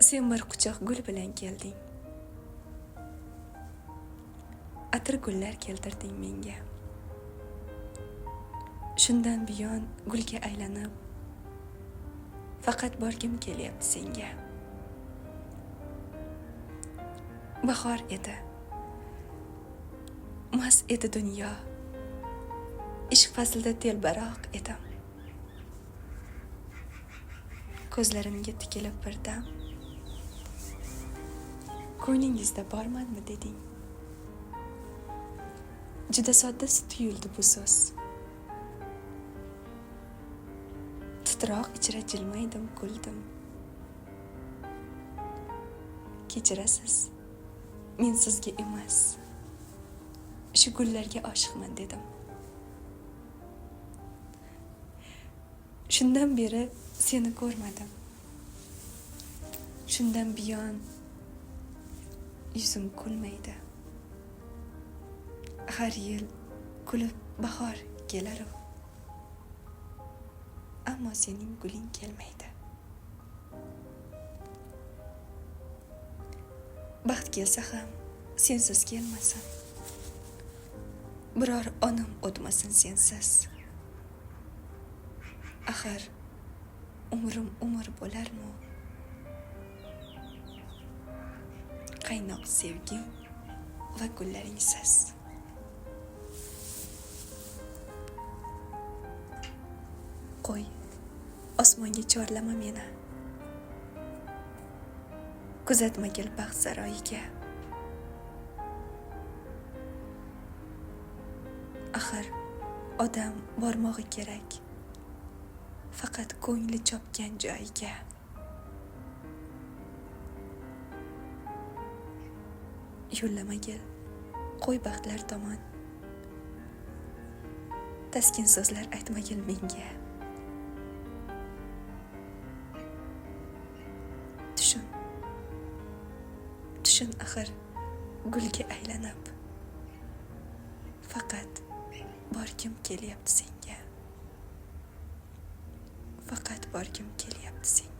Sen bir quchoq gul bilan kelding. Atir gullar keltirding menga. Shundan buyon gulga aylanib, faqat borgim kelyapti senga. Bahor edi. Mast edi dunyo. Ishq faslida telbaroq edim. Ko'zlarimga tikilib birdam. Ko'nglingizda bormanmi deding. Juda sodda tuyuldi bu so'z. Titroq ichra jilmaydim, kuldim. Kechirasiz, men sizga emas, shu gullarga oshiqman dedim. Shundan beri seni ko'rmadim. Shundan buyon yuzim kulmaydi. Har yil kulib bahor kelar u. Ammo sening guling kelmaydi. Baxt kelsa ham sensiz kelmasin. Biror onam o'tmasin sensiz. Axir umrim umr bo'larmi? Qaynoq sevging va gullaringsiz. Qo'y, osmonga chorlama meni. Kuzatmagil baxt saroyiga. Axir odam bormog'i kerak, faqat ko'ngli chopgan joyiga. Yo'llamagil, qo'y baxtlar tomon. Taskin so'zlar aytmagil menga. Tushun axir gulga aylanib. Faqat borgim kelyapti senga. Faqat borgim kelyapti senga.